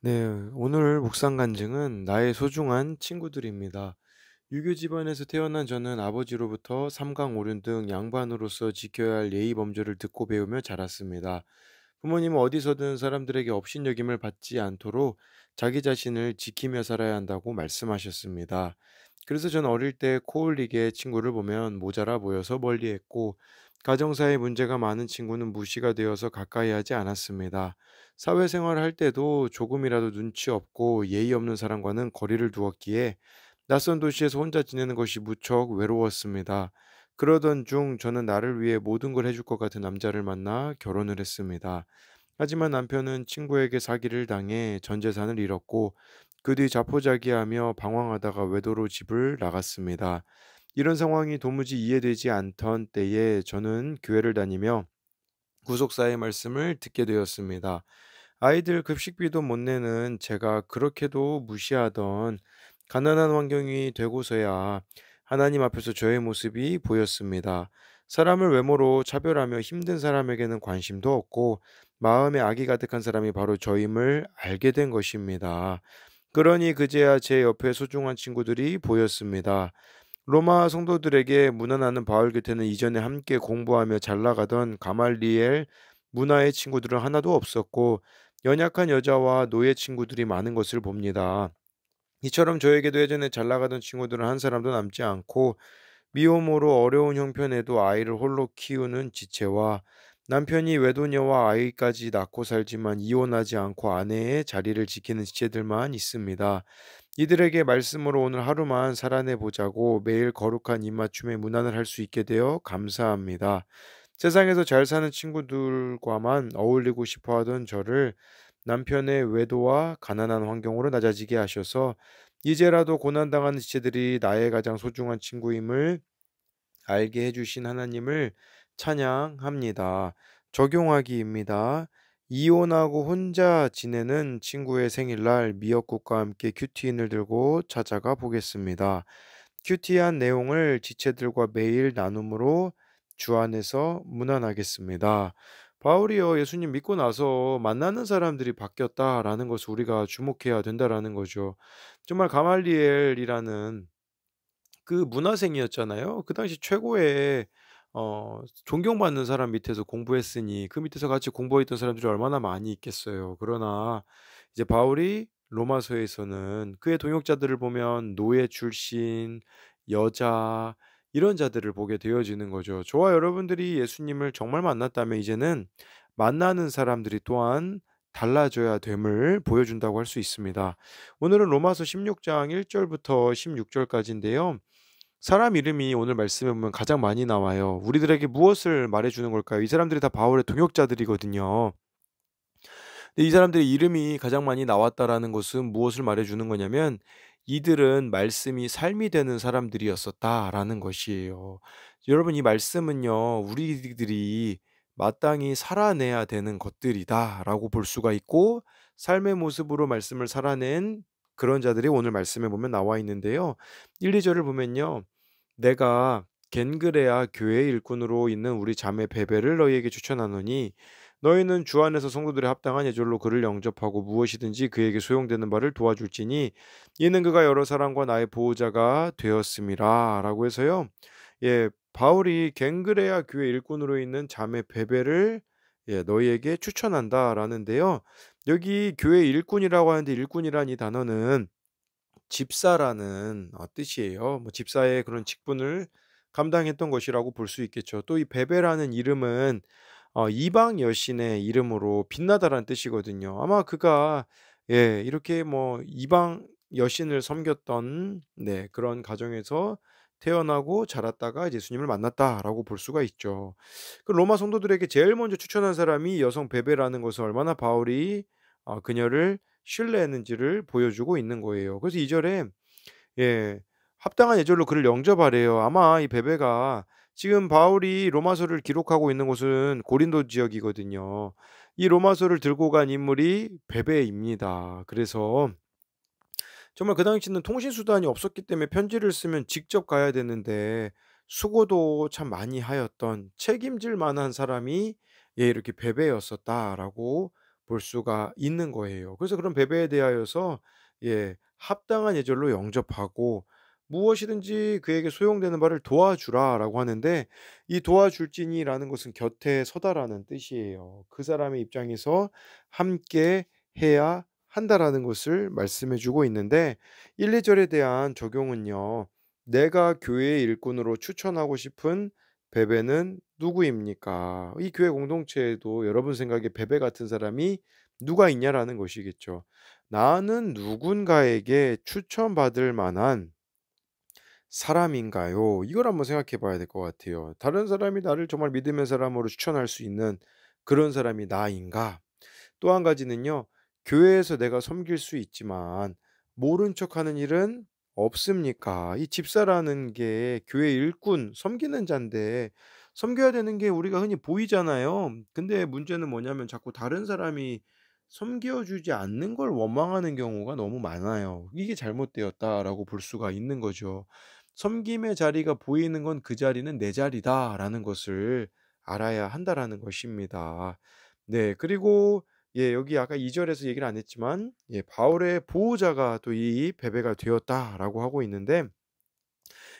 네, 오늘 묵상 간증은 나의 소중한 친구들입니다. 유교 집안에서 태어난 저는 아버지로부터 삼강오륜 등 양반으로서 지켜야 할 예의 범절을 듣고 배우며 자랐습니다. 부모님은 어디서든 사람들에게 업신여김을 받지 않도록 자기 자신을 지키며 살아야 한다고 말씀하셨습니다. 그래서 전 어릴 때 코올리게 친구를 보면 모자라 보여서 멀리했고, 가정사에 문제가 많은 친구는 무시가 되어서 가까이 하지 않았습니다. 사회생활을 할 때도 조금이라도 눈치 없고 예의 없는 사람과는 거리를 두었기에 낯선 도시에서 혼자 지내는 것이 무척 외로웠습니다. 그러던 중 저는 나를 위해 모든 걸 해줄 것 같은 남자를 만나 결혼을 했습니다. 하지만 남편은 친구에게 사기를 당해 전 재산을 잃었고 그 뒤 자포자기하며 방황하다가 외도로 집을 나갔습니다. 이런 상황이 도무지 이해되지 않던 때에 저는 교회를 다니며 구속사의 말씀을 듣게 되었습니다. 아이들 급식비도 못 내는 제가 그렇게도 무시하던 가난한 환경이 되고서야 하나님 앞에서 저의 모습이 보였습니다. 사람을 외모로 차별하며 힘든 사람에게는 관심도 없고 마음에 악이 가득한 사람이 바로 저임을 알게 된 것입니다. 그러니 그제야 제 옆에 소중한 친구들이 보였습니다. 로마 성도들에게 문안하는 바울 곁에는 이전에 함께 공부하며 잘 나가던 가말리엘 문화의 친구들은 하나도 없었고 연약한 여자와 노예 친구들이 많은 것을 봅니다. 이처럼 저에게도 예전에 잘 나가던 친구들은 한 사람도 남지 않고 미혼모로 어려운 형편에도 아이를 홀로 키우는 지체와 남편이 외도녀와 아이까지 낳고 살지만 이혼하지 않고 아내의 자리를 지키는 지체들만 있습니다. 이들에게 말씀으로 오늘 하루만 살아내 보자고 매일 거룩한 입맞춤의 문안을 할 수 있게 되어 감사합니다. 세상에서 잘 사는 친구들과만 어울리고 싶어 하던 저를 남편의 외도와 가난한 환경으로 낮아지게 하셔서 이제라도 고난당하는 지체들이 나의 가장 소중한 친구임을 알게 해주신 하나님을 찬양합니다. 적용하기입니다. 이혼하고 혼자 지내는 친구의 생일날 미역국과 함께 큐티인을 들고 찾아가 보겠습니다. 큐티한 내용을 지체들과 매일 나눔으로 주 안에서 문안하겠습니다. 바울이요, 예수님 믿고 나서 만나는 사람들이 바뀌었다라는 것을 우리가 주목해야 된다라는 거죠. 정말 가말리엘이라는 그 문화생이었잖아요. 그 당시 최고의 존경받는 사람 밑에서 공부했으니 그 밑에서 같이 공부했던 사람들이 얼마나 많이 있겠어요. 그러나 이제 바울이 로마서에서는 그의 동역자들을 보면 노예 출신, 여자 이런 자들을 보게 되어지는 거죠. 저와 여러분들이 예수님을 정말 만났다면 이제는 만나는 사람들이 또한 달라져야 됨을 보여준다고 할 수 있습니다. 오늘은 로마서 16장 1절부터 16절까지인데요. 사람 이름이 오늘 말씀에 보면 가장 많이 나와요. 우리들에게 무엇을 말해 주는 걸까요? 이 사람들이 다 바울의 동역자들이거든요. 근데 이 사람들의 이름이 가장 많이 나왔다라는 것은 무엇을 말해 주는 거냐면 이들은 말씀이 삶이 되는 사람들이었었다라는 것이에요. 여러분 이 말씀은요. 우리들이 마땅히 살아내야 되는 것들이다라고 볼 수가 있고 삶의 모습으로 말씀을 살아낸 그런 자들이 오늘 말씀에 보면 나와 있는데요. 1-2 절을 보면요. 내가 겐그레아 교회 일꾼으로 있는 우리 자매 베베를 너희에게 추천하노니 너희는 주 안에서 성도들의 합당한 예절로 그를 영접하고 무엇이든지 그에게 소용되는 바를 도와줄지니 이는 그가 여러 사람과 나의 보호자가 되었음이라라고 해서요. 예, 바울이 겐그레아 교회 일꾼으로 있는 자매 베베를 너희에게 추천한다라는데요. 여기 교회 일꾼이라고 하는데 일꾼이란 이 단어는 집사라는 뜻이에요. 뭐 집사의 그런 직분을 감당했던 것이라고 볼 수 있겠죠. 또 이 베베라는 이름은 이방 여신의 이름으로 빛나다라는 뜻이거든요. 아마 그가 이렇게 뭐 이방 여신을 섬겼던 그런 가정에서 태어나고 자랐다가 이제 예수님을 만났다라고 볼 수가 있죠. 그 로마 성도들에게 제일 먼저 추천한 사람이 여성 베베라는 것은 얼마나 바울이 그녀를 신뢰했는지를 보여주고 있는 거예요. 그래서 2 절에 예. 합당한 예절로 그를 영접하래요. 아마 이 베베가 지금 바울이 로마서를 기록하고 있는 곳은 고린도 지역이거든요. 이 로마서를 들고 간 인물이 베베입니다. 그래서 정말 그 당시에는 통신 수단이 없었기 때문에 편지를 쓰면 직접 가야 되는데 수고도 참 많이 하였던 책임질 만한 사람이 이렇게 베베였었다라고 볼 수가 있는 거예요. 그래서 그런 베베에 대하여서 합당한 예절로 영접하고 무엇이든지 그에게 소용되는 바를 도와주라라고 하는데, 이 도와줄지니라는 것은 곁에 서다라는 뜻이에요. 그 사람의 입장에서 함께 해야 한다라는 것을 말씀해 주고 있는데, 1-2 절에 대한 적용은요. 내가 교회의 일꾼으로 추천하고 싶은 베베는 누구입니까? 이 교회 공동체에도 여러분 생각에 베베 같은 사람이 누가 있냐라는 것이겠죠. 나는 누군가에게 추천받을 만한 사람인가요? 이걸 한번 생각해 봐야 될 것 같아요. 다른 사람이 나를 정말 믿음의 사람으로 추천할 수 있는 그런 사람이 나인가? 또 한 가지는요. 교회에서 내가 섬길 수 있지만 모른 척하는 일은 없습니까? 이 집사라는 게 교회 일꾼 섬기는 자인데 섬겨야 되는 게 우리가 흔히 보이잖아요. 근데 문제는 뭐냐면 자꾸 다른 사람이 섬겨 주지 않는 걸 원망하는 경우가 너무 많아요. '이게 잘못되었다.'라고 볼 수가 있는 거죠. 섬김의 자리가 보이는 건 '그 자리는 내 자리다.'라는 것을 알아야 한다라는 것입니다. 네. 그리고 여기 아까 2 절에서 얘기를 안 했지만 바울의 보호자가 또 이 베베가 되었다라고 하고 있는데,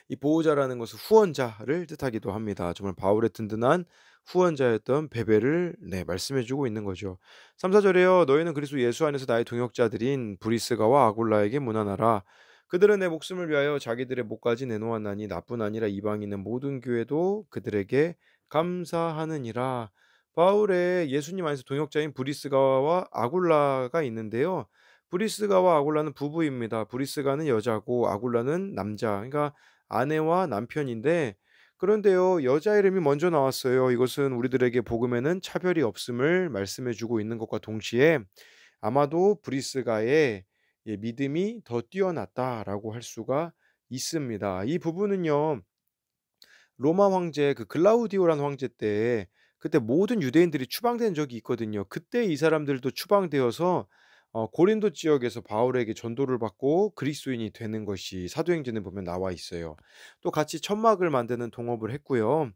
이 보호자라는 것은 후원자를 뜻하기도 합니다. 정말 바울의 든든한 후원자였던 베베를 말씀해 주고 있는 거죠. 3-4 절에요. "너희는 그리스도 예수 안에서 나의 동역자들인 브리스가와 아굴라에게 문안하라. 그들은 내 목숨을 위하여 자기들의 목까지 내놓았나니 나뿐 아니라 이방에 있는 모든 교회도 그들에게 감사하느니라." 바울의 예수님 안에서 동역자인 브리스가와 아굴라가 있는데요. 브리스가와 아굴라는 부부입니다. 브리스가는 여자고 아굴라는 남자. 그러니까 아내와 남편인데, 그런데요, 여자 이름이 먼저 나왔어요. 이것은 우리들에게 복음에는 차별이 없음을 말씀해 주고 있는 것과 동시에 아마도 브리스가의 믿음이 더 뛰어났다라고 할 수가 있습니다. 이 부부는요, 로마 황제 그 글라우디오라는 황제 때 그때 모든 유대인들이 추방된 적이 있거든요. 그때 이 사람들도 추방되어서 고린도 지역에서 바울에게 전도를 받고 그리스도인이 되는 것이 사도행전에 보면 나와 있어요. 또 같이 천막을 만드는 동업을 했고요.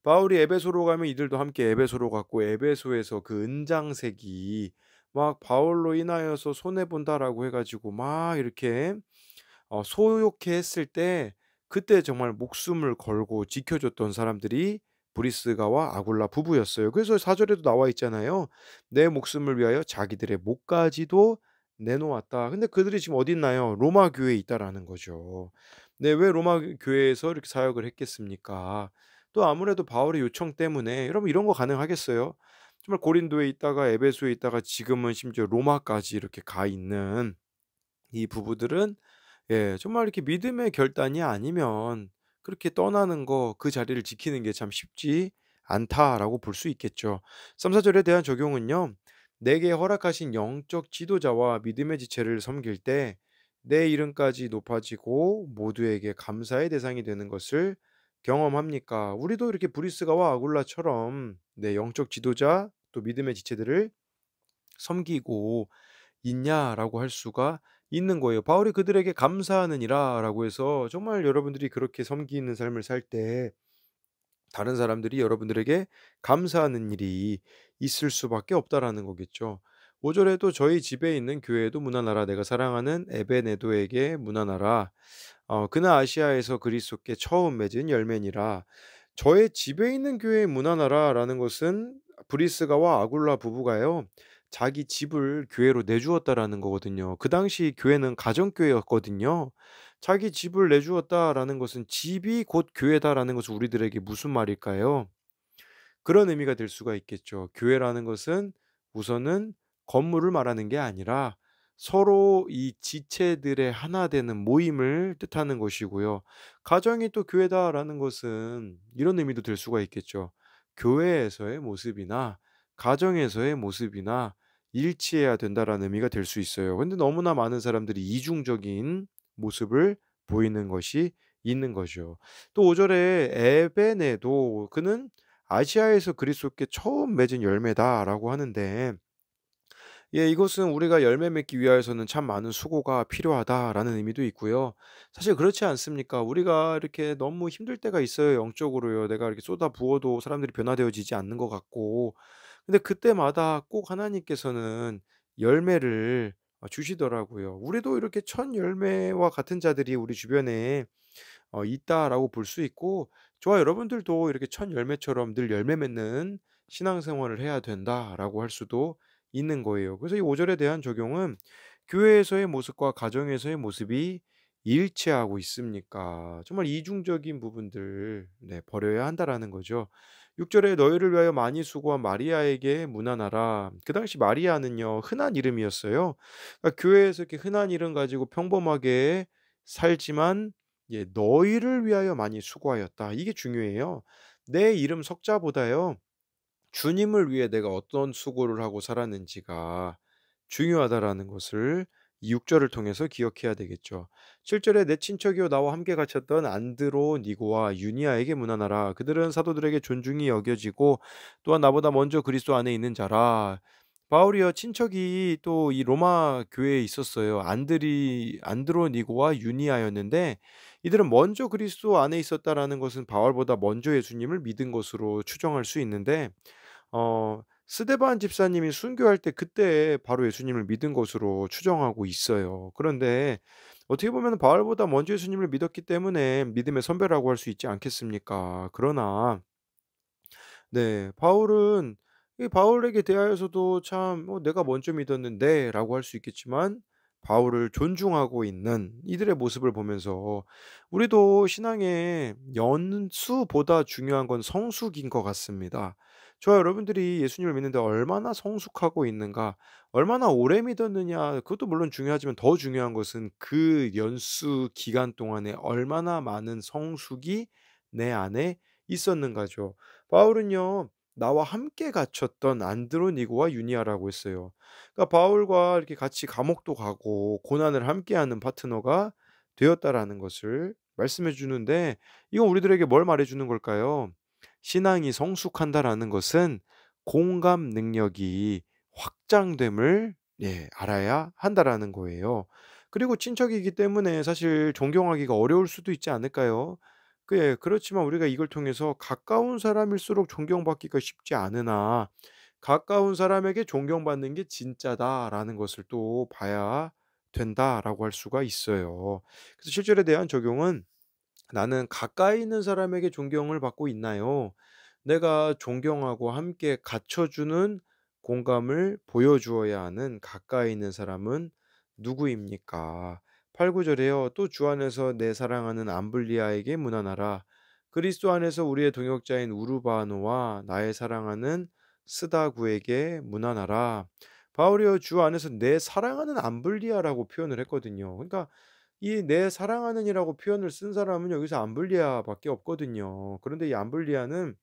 바울이 에베소로 가면 이들도 함께 에베소로 갔고, 에베소에서 그 은장색이 막 바울로 인하여서 손해 본다라고 해 가지고 막 이렇게 소욕해 했을 때, 그때 정말 목숨을 걸고 지켜줬던 사람들이 브리스가와 아굴라 부부였어요. 그래서 4 절에도 나와 있잖아요. "내 목숨을 위하여 자기들의 목까지도 내놓았다." 근데 그들이 지금 어디 있나요? 로마 교회에 있다라는 거죠. 네, 왜 로마 교회에서 이렇게 사역을 했겠습니까? 또 아무래도 바울의 요청 때문에. 여러분 이런 거 가능하겠어요? 정말 고린도에 있다가 에베소에 있다가 지금은 심지어 로마까지 이렇게 가 있는 이 부부들은 정말 이렇게 믿음의 결단이 아니면 그렇게 떠나는 거, 그 자리를 지키는 게 참 쉽지 않다라고 볼 수 있겠죠. 3-4 절에 대한 적용은요. "내게 허락하신 영적 지도자와 믿음의 지체를 섬길 때 내 이름까지 높아지고 모두에게 감사의 대상이 되는 것을 경험합니까?" 우리도 이렇게 브리스가와 아굴라처럼 영적 지도자 또 믿음의 지체들을 섬기고 있냐라고 할 수가 있는 거예요. 바울이 그들에게 감사하느니라라고 해서 정말 여러분들이 그렇게 섬기는 삶을 살 때 다른 사람들이 여러분들에게 감사하는 일이 있을 수밖에 없다라는 거겠죠. 5 절에도 "저희 집에 있는 교회에도 문안하라. 내가 사랑하는 에베네도에게 문안하라. 그는 아시아에서 그리스도께 처음 맺은 열매니라." 저의 집에 있는 교회에 문안하라라는 것은 브리스가와 아굴라 부부가요, 자기 집을 교회로 내주었다라는 거거든요. 그 당시 교회는 가정교회였거든요. 자기 집을 내주었다라는 것은 '집이 곧 교회다.'라는 것은 우리들에게 무슨 말일까요? 그런 의미가 될 수가 있겠죠. 교회라는 것은 우선은 건물을 말하는 게 아니라 서로 이 지체들의 하나 되는 모임을 뜻하는 것이고요. 가정이 또 교회다라는 것은 이런 의미도 될 수가 있겠죠. 교회에서의 모습이나 가정에서의 모습이나 일치해야 된다라는 의미가 될 수 있어요. 근데 너무나 많은 사람들이 이중적인 모습을 보이는 것이 있는 거죠. 또 5 절에 에베네도 그는 아시아에서 그리스도께 처음 맺은 열매다라고 하는데, 이것은 우리가 열매 맺기 위하여서는 참 많은 수고가 필요하다라는 의미도 있고요. 사실 그렇지 않습니까? 우리가 이렇게 너무 힘들 때가 있어요, 영적으로요. 내가 이렇게 쏟아 부어도 사람들이 변화되어지지 않는 것 같고. 근데 그때마다 꼭 하나님께서는 열매를 주시더라고요. 우리도 이렇게 첫 열매와 같은 자들이 우리 주변에 있다라고 볼 수 있고, 저와 여러분들도 이렇게 첫 열매처럼 늘 열매 맺는 신앙생활을 해야 된다라고 할 수도 있는 거예요. 그래서 이 5 절에 대한 적용은 교회에서의 모습과 가정에서의 모습이 일치하고 있습니까? 정말 이중적인 부분들, 네, 버려야 한다라는 거죠. 6 절에 "너희를 위하여 많이 수고한 마리아에게 문안하라." 그 당시 마리아는요, 흔한 이름이었어요. 그러니까 교회에서 이렇게 흔한 이름 가지고 평범하게 살지만, 예, "너희를 위하여 많이 수고하였다." 이게 중요해요. 내 이름 석자보다요, 주님을 위해 내가 어떤 수고를 하고 살았는지가 중요하다라는 것을 이 6 절을 통해서 기억해야 되겠죠. 7 절에 "내 친척이요 나와 함께 갇혔던 안드로니고와 유니아에게 문안하라. 그들은 사도들에게 존중이 여겨지고 또한 나보다 먼저 그리스도 안에 있는 자라." 바울이요, 친척이 또 이 로마 교회에 있었어요. 안드로니고와 유니아였는데, 이들은 먼저 그리스도 안에 있었다라는 것은 바울보다 먼저 예수님을 믿은 것으로 추정할 수 있는데, 스데반 집사님이 순교할 때 그때 바로 예수님을 믿은 것으로 추정하고 있어요. 그런데 어떻게 보면 바울보다 먼저 예수님을 믿었기 때문에 믿음의 선배라고 할 수 있지 않겠습니까? 그러나 네, 바울은 이 바울에게 대하여서도 참 '내가 먼저 믿었는데.'라고 할 수 있겠지만, 바울을 존중하고 있는 이들의 모습을 보면서 우리도 신앙의 연수보다 중요한 건 성숙인 것 같습니다. 저와 여러분들이 예수님을 믿는데 얼마나 성숙하고 있는가, 얼마나 오래 믿었느냐, 그것도 물론 중요하지만 더 중요한 것은 그 연수 기간 동안에 얼마나 많은 성숙이 내 안에 있었는가죠. 바울은요, 나와 함께 갇혔던 안드로니고와 유니아라고 했어요. 그러니까 바울과 이렇게 같이 감옥도 가고 고난을 함께하는 파트너가 되었다라는 것을 말씀해 주는데, 이건 우리들에게 뭘 말해 주는 걸까요? 신앙이 성숙한다라는 것은 공감 능력이 확장됨을, 예, 알아야 한다라는 거예요. 그리고 친척이기 때문에 사실 존경하기가 어려울 수도 있지 않을까요? 예, 그렇지만 우리가 이걸 통해서 '가까운 사람일수록 존경받기가 쉽지 않으나 가까운 사람에게 존경받는 게 진짜다.'라는 것을 또 봐야 된다라고 할 수가 있어요. 그래서 실절에 대한 적용은 '나는 가까이 있는 사람에게 존경을 받고 있나요?' 내가 존경하고 함께 갖춰주는 공감을 보여주어야 하는 가까이 있는 사람은 누구입니까? 8-9 절에요. "또 주 안에서 내 사랑하는 암블리아에게 문안하라. 그리스도 안에서 우리의 동역자인 우르바노와 나의 사랑하는 스다구에게 문안하라." 바울이요, 주 안에서 내 사랑하는 암블리아라고 표현을 했거든요. 그러니까 이 "내 사랑하는"이라고 표현을 쓴 사람은 여기서 암블리아밖에 없거든요. 그런데 이 암블리아는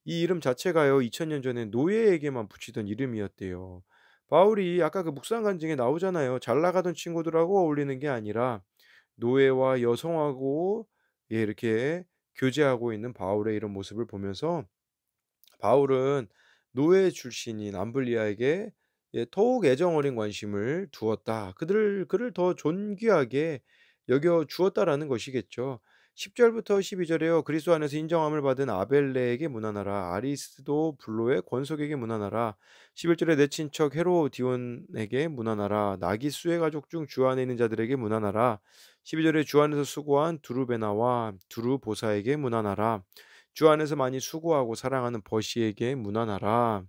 이 이름 자체가요, 2000년 전에 노예에게만 붙이던 이름이었대요. 바울이 아까 그 묵상 간증에 나오잖아요. 잘 나가던 친구들하고 어울리는 게 아니라 노예와 여성하고, 예, 이렇게 교제하고 있는 바울의 이런 모습을 보면서 바울은 노예 출신인 암블리아에게, 예, 더욱 애정 어린 관심을 두었다. 그를 더 존귀하게 여겨 주었다라는 것이겠죠. 10 절부터 12 절에요. "그리스도 안에서 인정함을 받은 아벨레에게 문안하라. 아리스도 블로의 권속에게 문안하라. 11 절에 내 친척 헤로디온에게 문안하라. 나기수의 가족 중 주 안에 있는 자들에게 문안하라. 12 절에 주 안에서 수고한 두루베나와 두루보사에게 문안하라. 주 안에서 많이 수고하고 사랑하는 버시에게 문안하라."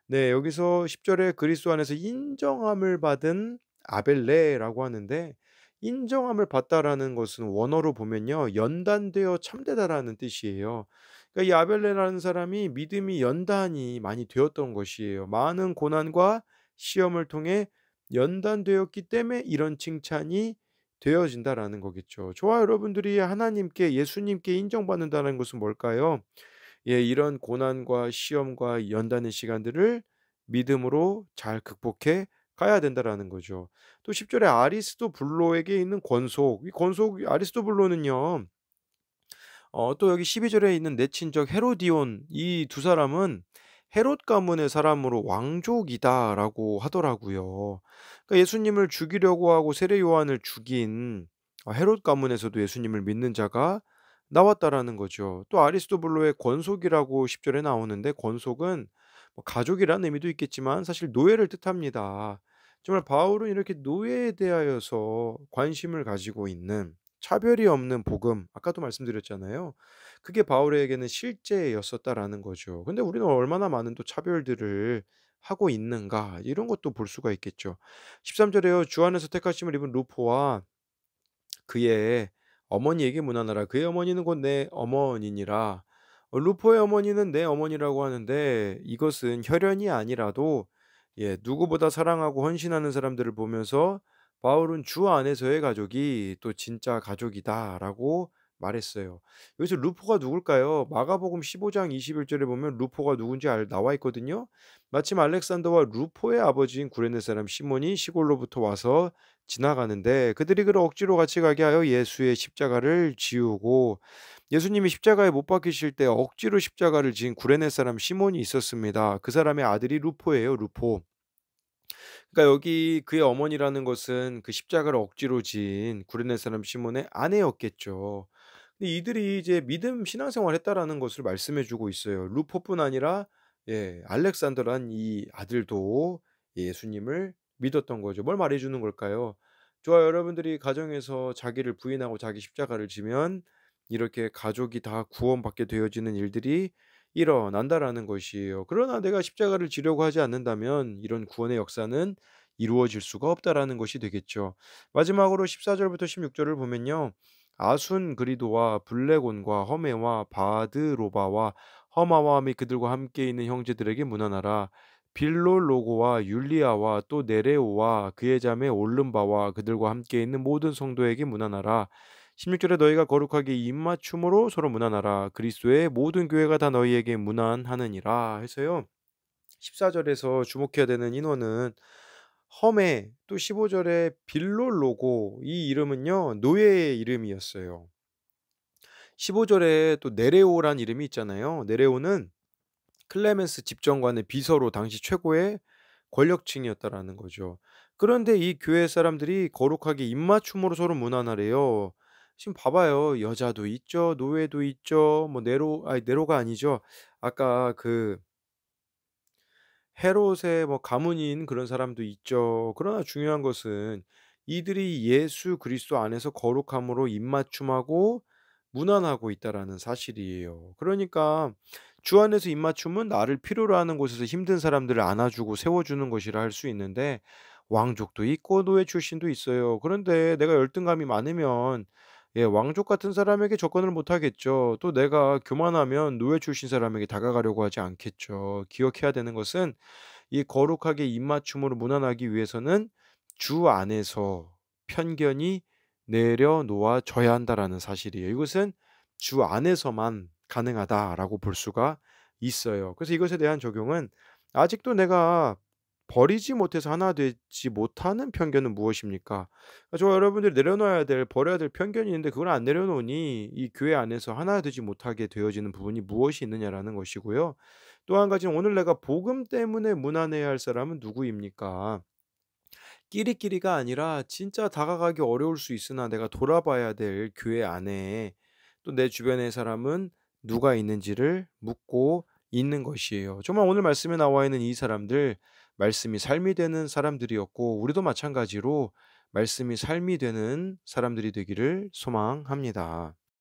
네, 여기서 10 절에 그리스도 안에서 인정함을 받은 아벨레라고 하는데, 인정함을 받다라는 것은 원어로 보면요, 연단되어 참되다라는 뜻이에요. 그러니까 이 아벨레라는 사람이 믿음이 연단이 많이 되었던 것이에요. 많은 고난과 시험을 통해 연단되었기 때문에 이런 칭찬이 되어진다라는 거겠죠. 저와 여러분들이 하나님께, 예수님께 인정받는다는 것은 뭘까요? 예, 이런 고난과 시험과 연단의 시간들을 믿음으로 잘 극복해 가야 된다라는 거죠. 또 10 절에 아리스도블로에게 있는 권속, 이 권속 아리스도블로는요, 또 여기 12 절에 있는 내 친족 헤로디온, 이 두 사람은 헤롯 가문의 사람으로 왕족이다라고 하더라고요. 그러니까 예수님을 죽이려고 하고 세례 요한을 죽인 헤롯 가문에서도 예수님을 믿는 자가 나왔다라는 거죠. 또 아리스토블로의 권속이라고 10 절에 나오는데, 권속은 뭐 가족이라는 의미도 있겠지만 사실 노예를 뜻합니다. 정말 바울은 이렇게 노예에 대하여서 관심을 가지고 있는 차별이 없는 복음, 아까도 말씀드렸잖아요. 그게 바울에게는 실제였었다라는 거죠. 근데 우리는 얼마나 많은 또 차별들을 하고 있는가 이런 것도 볼 수가 있겠죠. 13 절에요. 주 안에서 택하심을 입은 루포와 그의 어머니에게 문안하라. 그의 어머니는 곧 내 어머니니라. 루포의 어머니는 내 어머니라고 하는데 이것은 혈연이 아니라도 누구보다 사랑하고 헌신하는 사람들을 보면서 바울은 주 안에서의 가족이 또 진짜 가족이다라고 말했어요. 여기서 루포가 누굴까요? 마가복음 15장 21 절에 보면 루포가 누군지 나와 있거든요. 마침 알렉산더와 루포의 아버지인 구레네 사람 시몬이 시골로부터 와서 지나가는데 그들이 그를 억지로 같이 가게 하여 예수의 십자가를 지우고, 예수님이 십자가에 못 박히실 때 억지로 십자가를 지은 구레네 사람 시몬이 있었습니다. 그 사람의 아들이 루포예요, 루포. 그러니까 여기 그의 어머니라는 것은 그 십자가를 억지로 지은 구레네 사람 시몬의 아내였겠죠. 근데 이들이 이제 믿음 신앙생활을 했다라는 것을 말씀해 주고 있어요. 루포뿐 아니라 알렉산더란 이 아들도 예수님을 믿었던 거죠. 뭘 말해 주는 걸까요? 저와 여러분들이 가정에서 자기를 부인하고 자기 십자가를 지면 이렇게 가족이 다 구원받게 되어지는 일들이 일어난다라는 것이에요. 그러나 내가 십자가를 지려고 하지 않는다면 이런 구원의 역사는 이루어질 수가 없다라는 것이 되겠죠. 마지막으로 14 절부터 16 절을 보면요. 아순그리도와 블레곤과 허메와 바드로바와 허마와 및 그들과 함께 있는 형제들에게 문안하라. 빌롤로고와 율리아와 또 네레오와 그의 자매 올름바와 그들과 함께 있는 모든 성도에게 문안하라. 16절에 너희가 거룩하게 입맞춤으로 서로 문안하라. 그리스도의 모든 교회가 다 너희에게 문안하느니라 해서요. 14절에서 주목해야 되는 인원은 험해, 또 15절에 빌롤로고, 이 이름은요 노예의 이름이었어요. 15절에 또 네레오란 이름이 있잖아요. 네레오는 클레멘스 집정관의 비서로 당시 최고의 권력층이었다라는 거죠. 그런데 이 교회 사람들이 거룩하게 입맞춤으로 서로 문안하래요. 지금 봐봐요. 여자도 있죠. 노예도 있죠. 뭐 네로가 아니죠. 아까 그 헤롯의 뭐 가문인 그런 사람도 있죠. 그러나 중요한 것은 이들이 예수 그리스도 안에서 거룩함으로 입맞춤하고 문안하고 있다라는 사실이에요. 그러니까 주 안에서 입맞춤은 나를 필요로 하는 곳에서 힘든 사람들을 안아주고 세워주는 것이라 할 수 있는데, 왕족도 있고 노예 출신도 있어요. 그런데 내가 열등감이 많으면 왕족 같은 사람에게 접근을 못 하겠죠. 또 내가 교만하면 노예 출신 사람에게 다가가려고 하지 않겠죠. 기억해야 되는 것은 이 거룩하게 입맞춤으로 무난하기 위해서는 주 안에서 편견이 내려놓아져야 한다라는 사실이에요. 이것은 주 안에서만 가능하다라고 볼 수가 있어요. 그래서 이것에 대한 적용은 아직도 내가 버리지 못해서 하나 되지 못하는 편견은 무엇입니까? 저와 여러분들이 내려놔야 될, 버려야 될 편견이 있는데 그걸 안 내려놓으니 이 교회 안에서 하나 되지 못하게 되어지는 부분이 무엇이 있느냐라는 것이고요. 또 한 가지는 오늘 내가 복음 때문에 무난해야 할 사람은 누구입니까? 끼리끼리가 아니라 진짜 다가가기 어려울 수 있으나 내가 돌아봐야 될 교회 안에 또 내 주변의 사람은 누가 있는지를 묻고 있는 것이에요. 정말 오늘 말씀에 나와 있는 이 사람들, 말씀이 삶이 되는 사람들이었고 우리도 마찬가지로 말씀이 삶이 되는 사람들이 되기를 소망합니다.